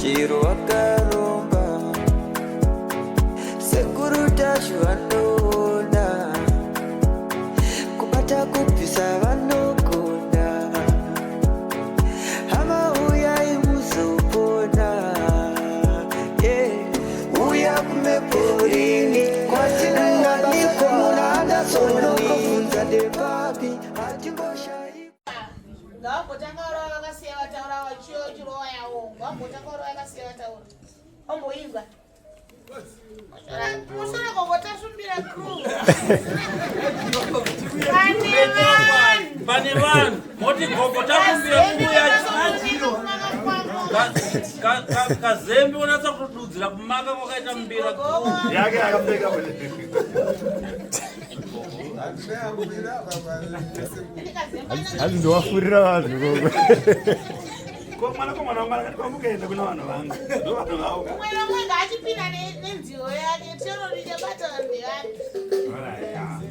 chiro wakaromba sekuru tacho vanona kubata kupisa vanogona hama uyai muzopona uya kumeporini kwatinanganikwa munada sonokofunza debabi hatingoshai ngakutanga ora vakasiya vataura vachiyo chirowa yawo ngakutanga ora vakasiya vataura omboimba musora kokotasumbira crew pane vanhu moti kokotasumbira kuya chiro kazembe unatsa kududzira kumaka kwakaita mbira yake akapfeka Hadi ndo wafurira vanhu koko mwana wangu kwamukenda kuna vanhu vangu ndo vanhu vavo umwe nomwe achipinda nenziyo yake chero richabata vanhu veyake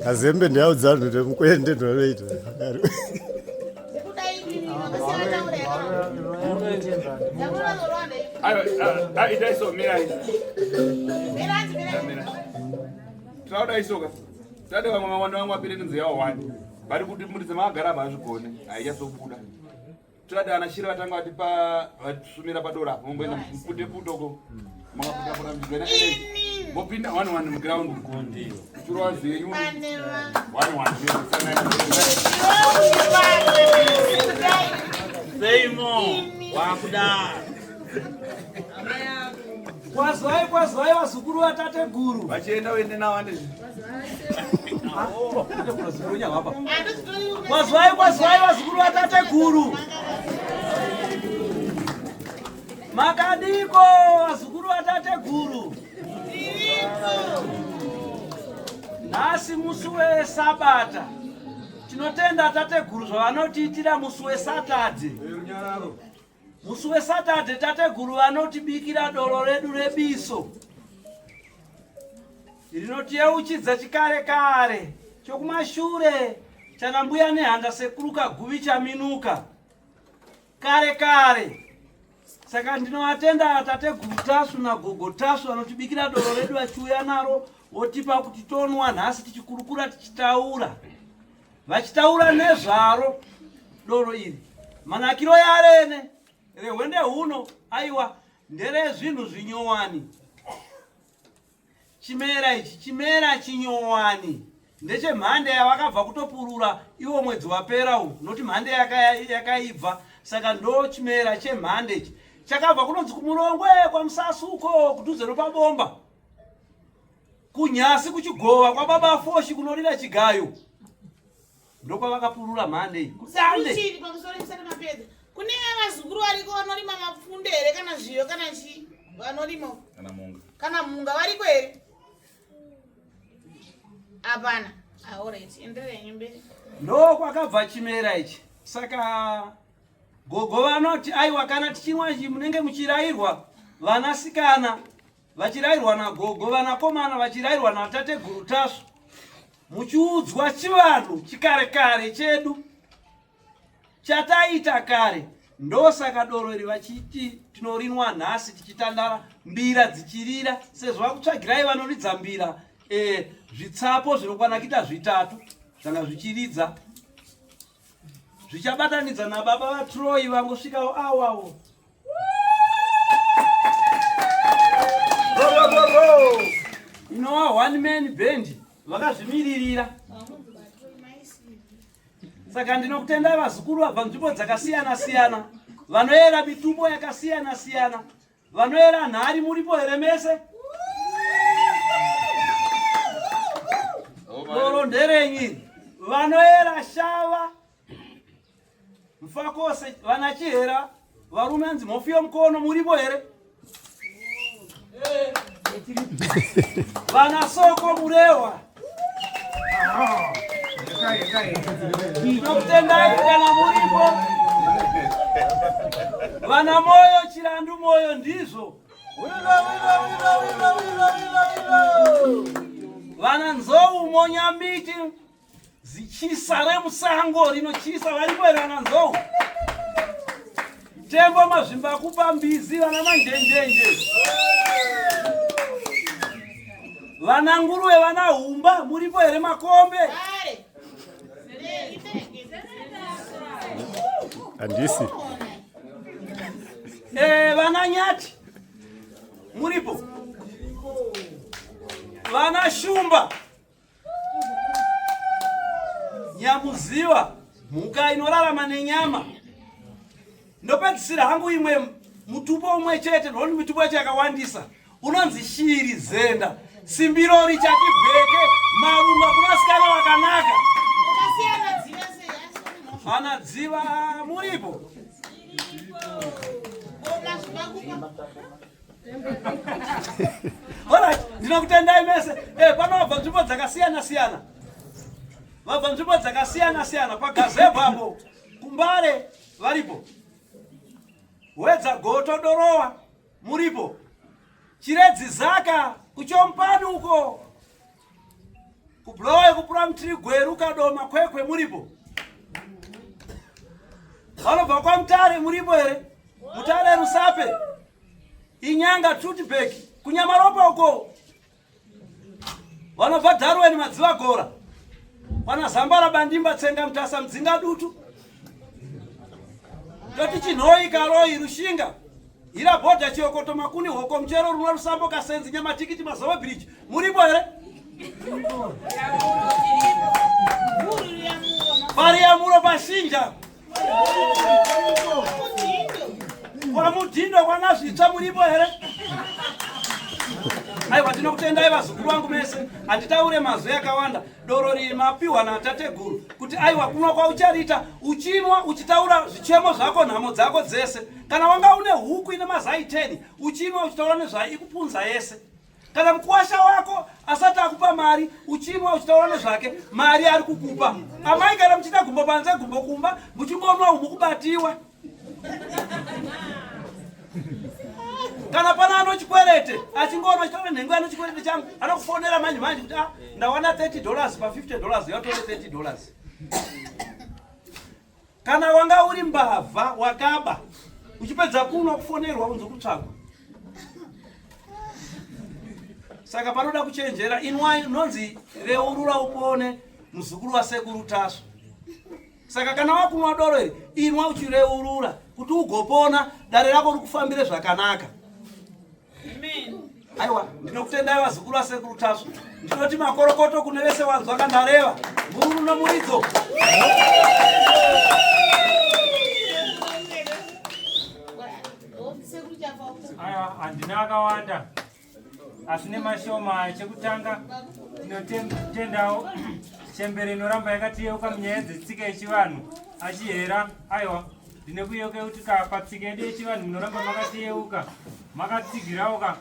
kazembe ndiyaudza vanhu kuti mukwende ndinoita kudai ini vakasiya vataura yakanazorwanda idaiso mirai miranzi tinoda isoka tade vamwe mawanda vangu vapire nenziyo yavo wani vari kuti muridze maagara vaazvigone haichazobuda tinoda ana shiri vatanga vatipa vatisumira padora apo momboenda muputeputoko makaputakura mjigana mopinda 1-1 muground churwa zenyu 1-1 seimo wakuda kwazwai vazukuru vatate guru vachienda uende navande kwazwai vazukuru vatate guru makadiko vazukuru vatate guru nhasi musi wesabata tinotenda tate guru zvavanotiitira musi wesatadhe musi wesatadhe tate guru vanotibikira doro redu rebiso rinotiyeuchidza chikare kare chokumashure chana mbuya nehanda sekuru kaguvi chaminuka kare kare. Saka ndinovatenda tate guru tasu nagogo tasu vanotibikira doro redu vachiuya naro votipa kuti tonwa nhasi tichikurukura tichitaura vachitaura nezvaro doro iri manakiro yarene rehwende huno aiwa nderezvinhu zvinyowani. Chimera ichi chimera chinyowani ndechemhande yavakabva kutopurura iwo mwedzi wapera uyu noti mhande yakaibva. Saka ndo chimera chemhande ichi chakabva kunonzi kumurongwe kwamusasuko kudhuze nopabomba kunyasi kuchigova kwababa foshi kunorira chigayo ndokwavakapurura mhande iyi kudande. kune vazukuru variko vanorima mapfunde here kana zviyo kana chii vanorima kana munga variko here? Hapana. Alright, endelee mbele. Ndo kwakabva chimera ichi. Saka gogo vanoti aiwa kana tichinwa ichi munenge muchirairwa vanasikana vachirairwa nagogo vanakomana vachirairwa natate guru tasu muchiudzwa chivanhu chikare kare chedu chataita kare. Ndosaka doro iri vachiti tinorinwa nhasi tichitandara mbira dzichirira sezvo vakutsvagirai vanoridza mbira zvitsapo zvinokwana kuita 3 zvanga zvichiridza zvichabatanidza nababa vaTroy vangosvikawo awawo. Inowa one man band vakazvimiririra. Saka ndinokutendai vazukuru vabva nzvimbo dzakasiyana siyana vanoera mitumbo yakasiyana siyana vanoera nhari muripo here mese? Doro nderenyi vanoera shava mfakose vanachihera varume nzi mofiyo mukono muripo here? Vana soko murewa ndinokutendai kana muripo. Vana moyo chirandu moyo ndizvo vana nzou monyambiti zichisa remusango rinochisa varipo here vana nzou? Tembo mazvimba kupa mbizi vana manjenjenje. Vana nguruwe vana humba muripo here makombe? Andisi. Vana nyati muripo? Vana shumba, nyamuziva, mhuka inorarama nenyama. Ndopedzisira hangu imwe mutupo umwe chete, ndoni mutupo yacho yakawandisa. Unonzi shiri zenda. Simbirori chati bheke, marunga kunasikana wakanaka. Anadziva muripo? Alright, ndinokutendai mese. Panobva nzvimbo dzakasiyana siyana. Vabva nzvimbo dzakasiyana siyana paGazebo apo. Kumbare varipo. Wedza Goto Dorowa muripo. Chiredzi Zaka kuchompani uko. Kublowe kuPuramutiri Gweru Kadoma Kwekwe muripo. Vanobva kwaMutare muripo here? Mutare Rusape. Inyanga Tutibek kunyamaropa uko. Vanobva Darwen Madziva Gora. Vana Zambara Bandimba Tsenga Mutasa Mdzinga Dutu. Toti Chinhoi Karoi Rushinga. Ira Bhodha Chiokoto Makuni Hoko Mchero Runwa Rusambo Kasenzi Nyama Tikiti Mazowe Bridge. Muripo here? Paria Muro Pashinja. Kwa Mutindo wana zvitsva muripo here? Aiwa tinokutendai vazukuru vangu mese. Handitaure mazwi akawanda. Doro riri mapiwa natateguru kuti aiwa kunwa kwaucharita uchinwa uchitaura zvichemo zvako nhamo dzako dzese. Kana wanga une huku ine mazai 10 uchinwa uchitaura nezvaikupunza yese. Kana mkuwasha wako asati akupa mari uchinwa uchitaura nezvake mari ari kukupa. Amai kana muchita gumbo panze gumbo kumba muchingonwa umukubatiwa. Kana pana anochikwerete achingoona chitaura nhengo anochikwerete changu anokufonera manje kuti ndawana $30 pa $50 yatore $30. Kana wanga uri mbavha wakaba uchipedza kunwa kufonerwa unzokutsvaka. Saka panoda kuchenjera inwai nonzi reurura upone muzukuru wasekuru Tasu. Saka kana wakunwa doro iri inwa uchireurura kuti ugopona dare rako rikufambire zvakanaka. Amen. Aiwa ndinokutendai vazukuru vasekuru Tasu. Ndinoti makorokoto kune vese vanzwa kandareva. Mururu nomuridzo. Aiwa handina akawanda. Asine mashoma chekutanga ndinotendawo chembere inoramba yakatiyeuka munyaya dzetsika yechivanhu achihera. Aiwa ndine kuyeuka kuti patsika yedu yechivanhu munoramba makatiyeuka makatsigirawo ka.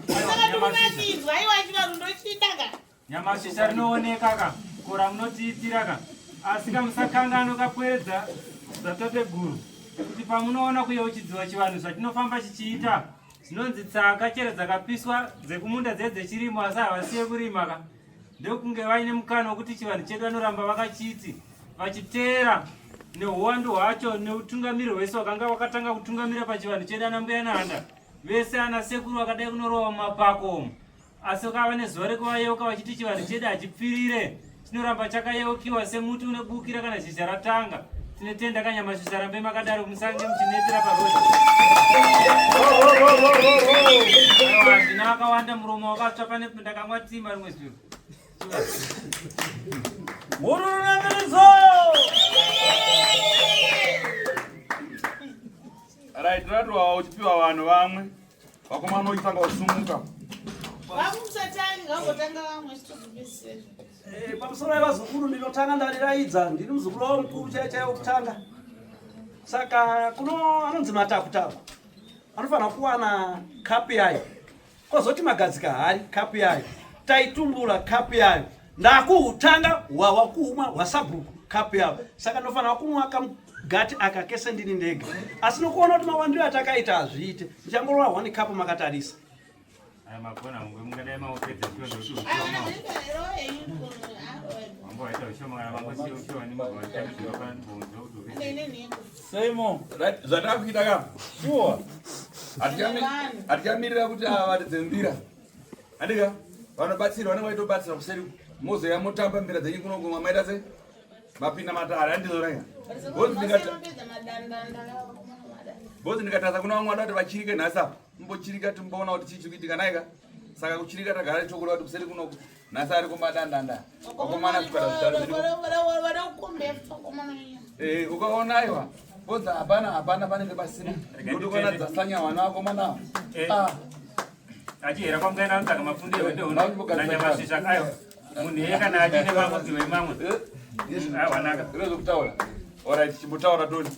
Nyamashisha rinooneka ka kora munotiitira ka. Asi kamusakangano kapwedza dzatateguru kuti pamunoona kuyeuchidziwa chivanhu zvatinofamba chichiita zinonzi tsanga chero dzakapiswa dzekumunda dzechirimo asi havasiye kurima ka. Ndokunge vaine mukana wekuti chivanhu chedu vanoramba vakachiti vachiteera neuwandu hwacho neutungamiri hwese wakanga wakatanga kutungamira pachivanhu chedu ana mbuya nehanda vese ana sekuru vakadai kunorowa mumapako omo. Asi ukava nezuva rekuvayeuka vachiti chivanhu chedu hachipfirire chinoramba chakayeukiwa semuti unebukira kana zhizha ratanga. Tinotenda kanyamashizha rambe makadaro musange muchinetera parodi. Handina akawanda muromo wakatsva pane ndakamwatima rimwe zviro. Murunamiridzo! Right, ndinatowa uchipiwa vanhu vamwe vakomana uchitanga kusumuka. Pamusoro yevazukuru ndinotanga ndariraidza ndiri muzukuru wavo mukuru chaiye wokutanga. Saka kuno anonzi matakutaku anofanira kuwana kapu yayo, kwozoti magadzika hari kapu yayo, taitumbura kapu yayo, ndakuhutanga hwawakumwa hwasabhuku kapu yayo. Saka ndofanira kumwa kamugati aka kese ndini ndega. Asi nokuona kuti mawandiro atakaita hazviite ndichangorova 1 kapu makatarisa. Makona mungadai maupedza Mambo aita ushoma mambo sio ushoma ni mambo aita ushoma bonzo. Nene nene. Simon, Right, zvatakuita kama sure. atikamirira kuti avadzembira andika vanobatsira vanenge vaitobatsira kuseri mozoya motamba mbira dzenyu kunogomwa maita se mapinda matara andizoraya bozi ndikatadza kuna vamwe vada kuti vachirike nhasi apa mbochirika timboona kuti chii chikuitika naika saka kuchirika tagara tichokura kuti kuseri kunoku nhasi ari kumadandanda vakomana zvikara ukaona aiwa bonzi hapana panenge pasina kuti kuona dzasanya vana vakomanawo achihera kwamkaenda mtsaka mafundiro nanyamashizha kayo munhu yekana achine mamuzi wemamwe awanaka zvinozokutaura orit chimbotaura toni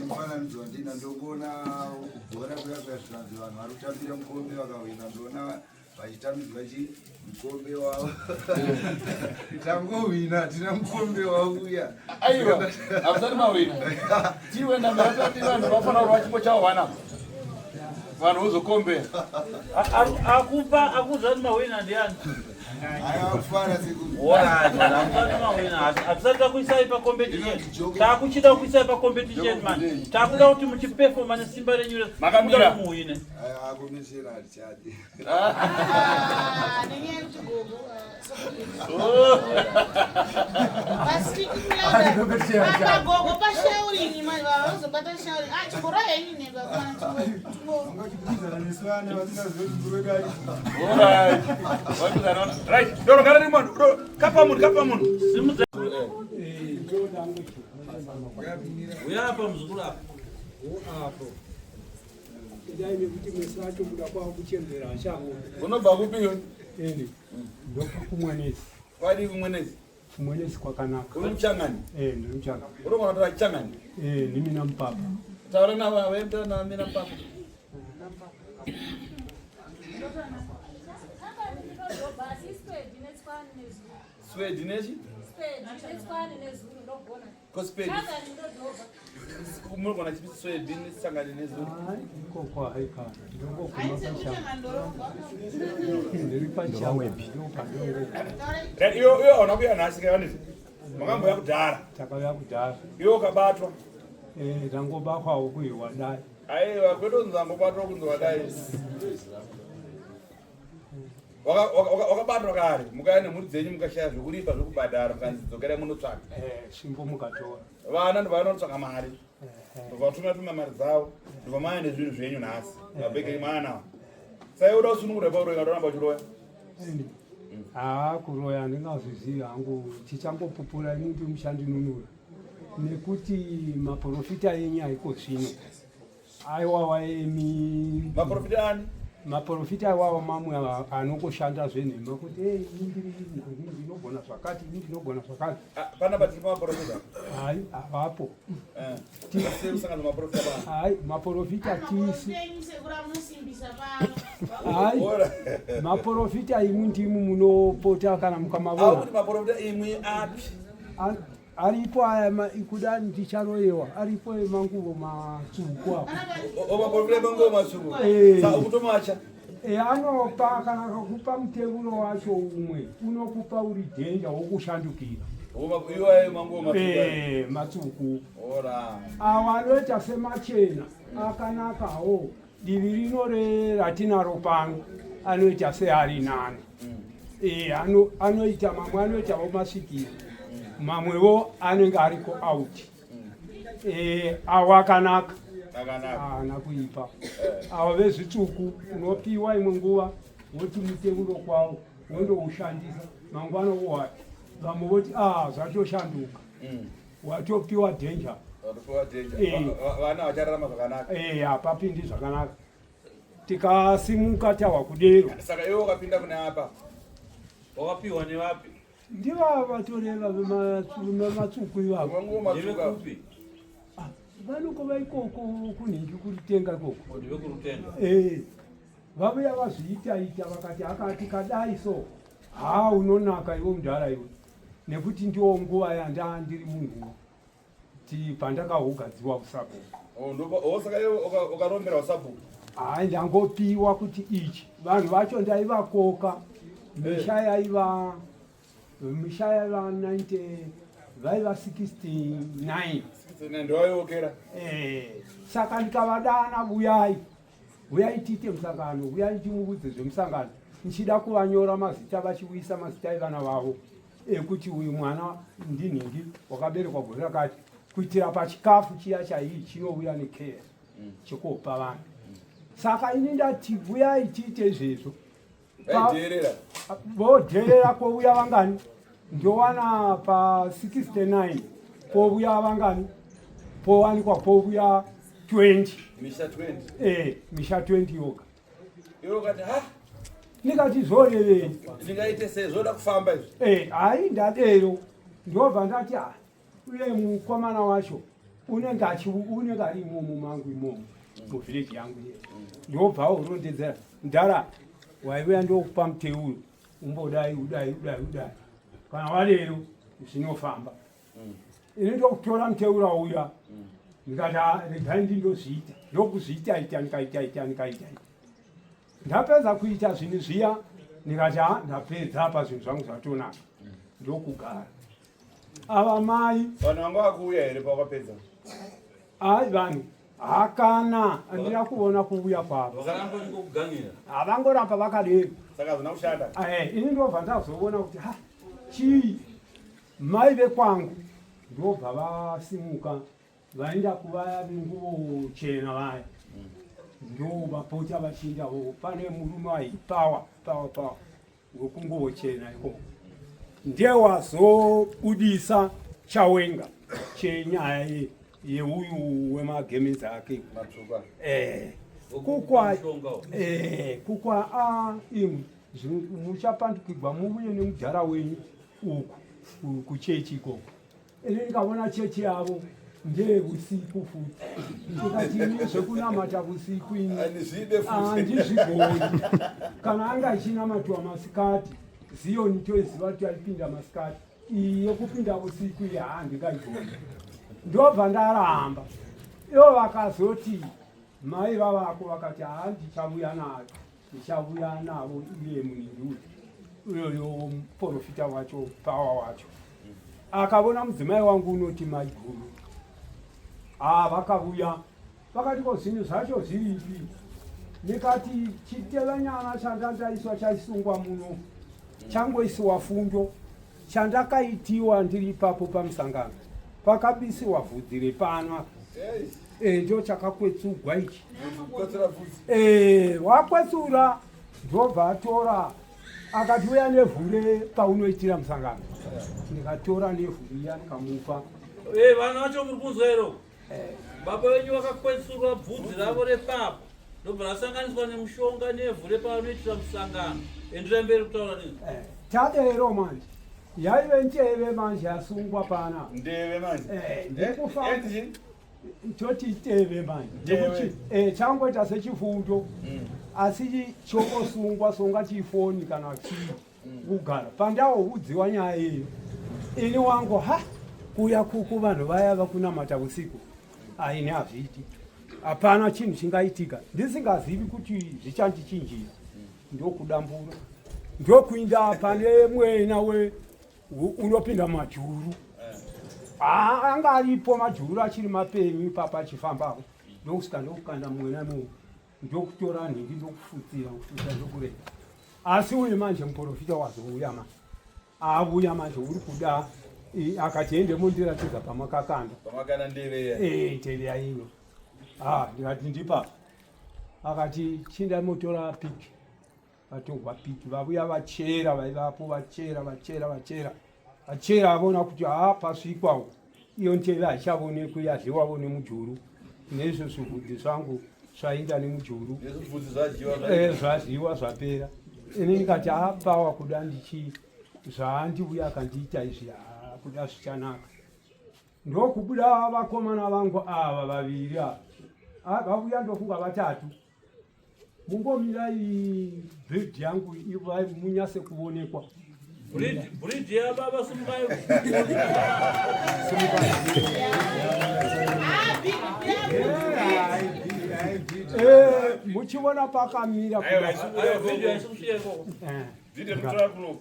mufananidzo wandina ndongoona bhora kuyakazvikanzi vanhu vari kutambira mukombe vakawina ndoona vachitambidzwa mukombe wavo tangowina tina mukombe wauya aiwa hamusati mawina tiwenda mbatati vanhu vafanira kuti vachimbo chavo vanhu vozokombera akuzati mawina ndiani ayakufara hatisati takuisai pacompetition takuchida kuisai pacompetition man takuda kuti muchiperforma nesimba renyu makamira muwine akomesera hatichadi gogo pashauri vazobata shauri chikora yenyu ndorogara rimondo kapa munhu uyapa muzukuru apa kudai nekuti mwesi wacho kuda kwavo kuchembera ashango unobva kupiyo ndopa kumwenezi kwadi kumwenezi kumwenezi kwakanaka uri muchangani ndiri muchanga urogona tora chichangani nimina mupapa taura navamina mupapa swedi nechi kospedi munogona chipisi swedi nesangani nezuri ikoko haikana ndiri pachawebhi iyo auna kuya nhasi kavaniti makamboya kudhara takauya kudhara iwo ukabatwa tangobatwawo kuiwa dai aiwa kwetonzi angobatwa kunzi wadai wakabatwa kare mukaya nemhuri dzenyu mukashaya zvekuripa zvekubhadhara mukanzi dzokerai munotsvaka simbo mukatora vana ndovanotsvaka mari ndobvatumira mari dzavo ndobvamaya nezvinhu zvenyu nhasi mabhege mwana sai uda kusunungura pauroya katoramba uchiroya kuroya handingazvizivi hangu tichangopupura ini ndi mushandinunura nekuti maprofita enyu haiko zvino aiwawa maprofita ani maprofita aiwawa mamwe anongoshanda zvenhema kuti ndinogona zvakati ini ndinogona zvakati panapa tiri pamaprofita hai havapo hai maprofita tisi hai maprofita imwe ndimu munopota kana mukamavona maprofita imwe api aripo aya kuda ndicharoyewa aripo emanguvo matsvuku apo maprofita emanguvo matsvuku ukutomacha anopa kana kakupa mutevuro wacho umwe unokupa uri dhenja wokushandukira matsvuku ava anoita semachena akanakawo divi rino ratinaro pano anoita seari nani anoita mamwe anoitawo masvikiro mamwewo anenge ariko out ava akanaka haana kuipa ava vezvitsvuku unopiwa imwe nguva woti mutevuro kwavo wondoushandisa mangwana wowa vamwe voti zvatoshanduka watopiwa dhenja vana vachararama zvakanaka hapapindi zvakanaka tikasimuka tahwa kudero saka iwe wakapinda kune apa wakapiwa nevapi ndiva vatoreva vematsvuku ivavo vanoko vaikoko kunhingi kuritenga koko vavuya vazviitaita vakati akati kadai so unonaka iwe mudhara iwe nekuti ndiwo nguva yanda ndiri munhu ti pandakahugadziwa kusabhuku saka iwe ukarombera usabhuku ndangopiwa kuti ichi vanhu vacho ndaivakoka misha yaiva 90 vaiva 69. Ndoyokera. Saka ndikavadana uyai tiite musangano, uyai timuvudze zvemusangano. Nchida kuvanyora mazita vachiuyisa mazita evana vavo ekuti uyu mwana ndinhingi wakaberekwa gore rakati, kuitira pachikafu chiya chaii chinouya nekea chekupa vanhu. Saka ini ndati uyai tiite izvezvo. Vodherera kwouya vangani? Ndowana pa 69 kwouya vangani? Powanikwa kwouya 20. Misha 20. Misha 20 yoga. Yoga ha? Nikati zorevei. Ndingaite sezoda kufamba izvi. Hai ndadero. Ndobva ndati uye mukomana wacho unenge ari imomo mangu imomo muvhileji yangu ye. Ndobva urondedzera ndara waiuya ndokupa muteuyo umbodai udai. Kana walero zvinofamba. Ini ndokutora muteuyo uya. Ndikati regai ndindozviita. Ndokuzviita nikaita. Ndapedza kuita zvinhu zviya ndikati ndapedza apa zvinhu zvangu zvatonaka. Ndokugara. Ava mai vanhu vanga vakuuya here pawakapedza? Ai vanhu hakana andina kuona kuuya kwavo. Vakaramba ndikukuganira. Havangoramba vakadero. Saka hazvina kushanda. Ini ndobva ndazoona kuti chii mai vekwangu ndobva vasimuka vaenda kuvaya venguvo chena vaya. Ndovapota vachiindawo pane murume waipawa wekunguvo chena ikoko. Ndiye wazobudisa chawenga chenyaya yeuyu wemagemenzi ake kukwa imwe muchapandukirwa muuye nemujara wenyu uku kuchechi ikoko. Ini ndikaona chechi yavo ndeusiku futi. Ndikati zvekunamata usiku ini handizvigoni. Kana anga achinamatiwa masikati Zioni toiziva kuti alipinda masikati. Yekupinda usiku iyi handingaigoni. Ndobva ndaramba. Ivo vakazoti mai vavako vakati ndichavuya navo iye munhingi uyo muprofita wacho pawa wacho. Akavona mudzimai wangu unoti maiguru. Vakauya vakati ko zvinhu zvacho zviripi? Ndikati chitevanyana chandandaiswa chaisungwa muno changoisiwa fundo chandakaitiwa ndiri ipapo pamusangano pakabisiwa vhudzi repano ndo chakakwetsugwa ichi. Wakwetsura ndobva atora akati uya nevhure paunoitira musangano. Ndikatora nevhure iya ndikamupa. Vana vacho muri kuzero baba wenyu vakakwetsurwa bvudzi ravo repapo ndobva rasanganiswa nemushonga nevhu repavanoitira musangano. Endera mberi kutaura nini? Tadero manje yaive nteve manje yasungwa pana. Ndeve manje? Ndikufamba toti teve manje changoita sechifundo asi chokosungwa songa chifoni kana chii kugara pandaudziwa nyaya iyo. Ini wangu kuya kuku vanhu vaya vakunamata usiku aini hazviiti. Hapana chinhu chingaitika ndisingazivi kuti zvichandichinjira. Ndokudambura ndokuinda pane mwena unopinda majuru. Anga aripo majuru achiri mapenyu papa achifambapo. Ndokusvika ndokukanda mwena ndokutora nhingi ndokufutsira ndokurega. Asi uyu manje muprofita wazouya manje. Auya manje uri kuda akati ende mundiratidza pamakakanda. Pamakanda ndeve. Ndeve yaiyo. Ndikati ndipa. Akati chinda motora piki. Vatogwa piki vavuya vachera vaivapo vachera avona kuti pasvikwawo iyo nteve haichavonekwi yadliwawo nemujuru. Nezvo zvivhudzi zvangu zvainda nemujuru zvadliwa zvapera. Ini ndikati pawa kuda zvaandiuya akandiita izvi kuda zvichanaka. Ndokubuda vakomana vangu ava vaviri vavuya ndofunga vatatu. Mungomirai bridge yangu munyase kuonekwa. Bridge ya baba Sumukayo. Muchiona pakamira Video kutoka kuno.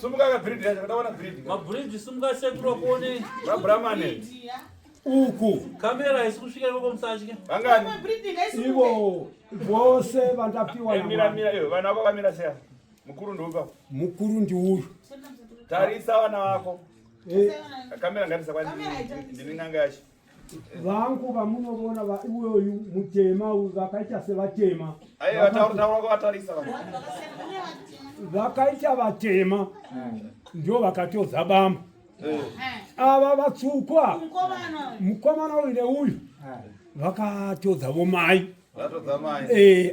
Sumuka ka breed yacho kadawana breed. Ma breed sumuka sekuro kuone. Ba Brahmane. Uku. Kamera isikusvika kwa msachike. Angani. Ivo vose vandapiwa na mira yo vana vako vamira sea. Mukuru ndomba. Mukuru ndi uyu. Tarisa vana vako. Kamera ngatisa kwa ndininganga yacho. Vangu vamunovona uyoyu mutema vakaita sevatema. Aye vataura kwa vatarisa vana. Vakaita vatema ndio vakatodza bamba. Ava vatsukwa mukomana uine uyu vakatodza vomai.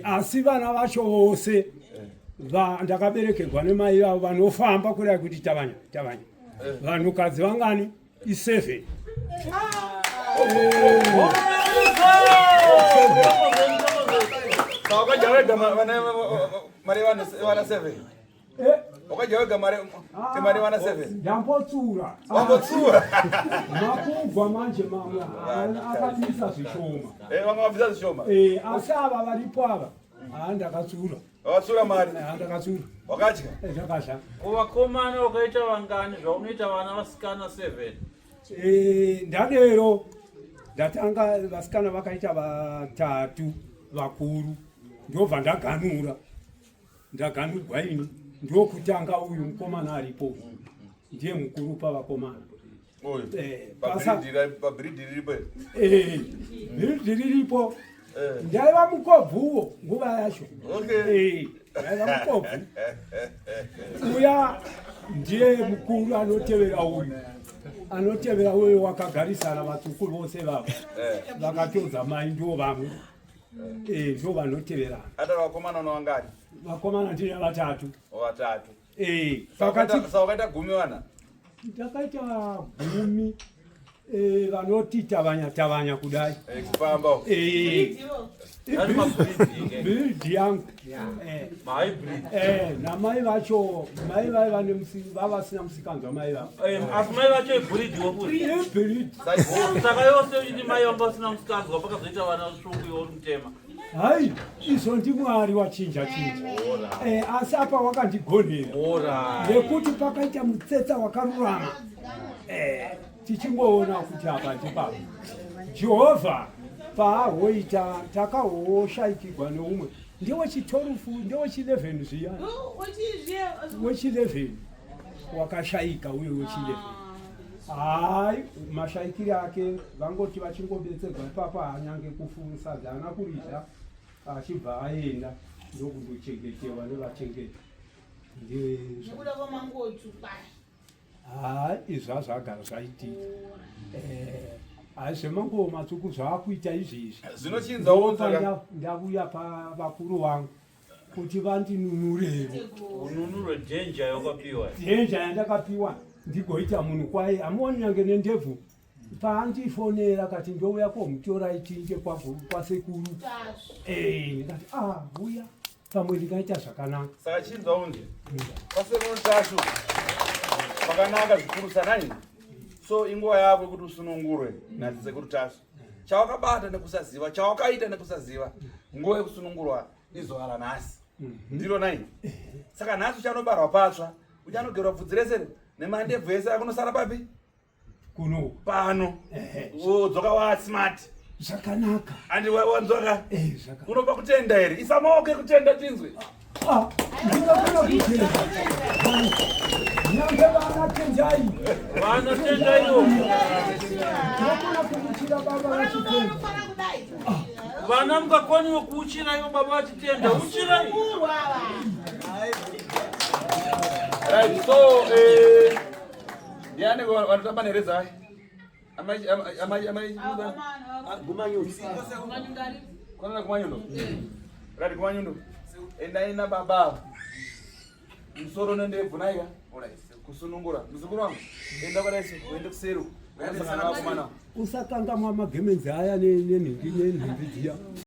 Asi vana vacho vose ndakaberekerwa nemai vavo vanofamba kudai kuti tavanya vanhukadzi vangani i7. Wakajawega mari wana 7. Wakajawega mari wana 7. Ndambotsura. Wambotsura. Makubva manje mamwe akabvisa zvishoma. Vamwe vabvisa zvishoma. Asi ava varipo ava ndakatsura. Watsura mari. Ndakatsura. Wakadya. Ndakadya. Kuvakomana wakaita vangani zvaunoita vana vasikana 7. Ndadero ndatanga vasikana vakaita vatatu vakuru ndobva ndaganurwa ini ndokutanga uyu mukomana aripo ndiye mukuru pavakomana. Pabhiridi riripo ndaiva mukobvuwo nguva yacho. Ndaiva mukobvu. Uya ndiye mukuru anotevera uyu wakagarisana vatsukuru vose vavo vakatodza mai ndo vamwe ndo vanoteverana. Hata vakomana nowangani? Vakomana ndine vatatu. Vatatu. Wakaita gumi vana? Ndakaita 10 vanoti tavanya kudai. Kupamba. Biridi yangu. Namai vacho mai vavasina musikanzwa mai vavo. Asi mai vacho ibhuridi wokuti. Biridi. Saka yose uchiti mai vanga vasina musikanzwa pakazoita vana svuku iwori mutema. Hai, izo ndimwari wachinja. Asi apa wakandigonera. Nekuti pakaita mutsetsa wakarurama. Tichingoona kuti apa ndipapa. Jehovha paahoita takahoshayikirwa neumwe ndewechi12 ndewechi11 zviya. Wechi11 wakashayika uye wechi11. Hai, mashayikiri ake vangoti vachingobetserwa papa hanyange kufunsa dzana kuridza achibva aenda ndokundochengetewa nevachengeti. Hai, izva zvagara zvaitika. Zvemango matsuku zvaakuita izvezvi. Zvinochinza ndauya pavakuru vangu kuti vandinunurire. Ununure dhenja yawakapiwa. Dhenja yandakapiwa ndigoita munhu kwaye hamuoni nyange nendebvu paandifonera kati ndouya komutora ichinje kwasekuru. Ndikati uya pamwe ndingaita zvakanaka. Saka chinzwa unje kwasekuru tacho pakanaka zvikuru sanani. So inguva yako kuti usunungurwe nadzisekuru tacho. Chawakabata nekusaziva, chawakaita nekusaziva, nguva yekusunungurwa izuva ranhasi. Ndiro nai. Saka nhasi uchanobarwa patsva, uchanogerwa bvudzi rese nemandebvu ese akunosara papi? Kuno. Pano. Wodzoka wasmart. Zvakanaka. Andi wanzoka? Zvakanaka. Unopa kutenda here? Isa maoko ekutenda tinzwe. Ndingafuna kutenda. Nyange vanatendai. Vanatendaiwo. Ndakona kumuchira baba vachitenda. Vana mungakoniwo kuuchira ivo baba vachitenda. Uchirai. Right, so ndiani vanotamba nereza hai? Amai Gumanyusi. Kwana kumanyundo? Right, kumanyundo. Endaina baba. Musoro nendebvu naiga? Kusunungura. Muzukuru wangu? Enda kwadaisi, uende kuseru. Usakanga mama gemenzi aya nenhindi dziya.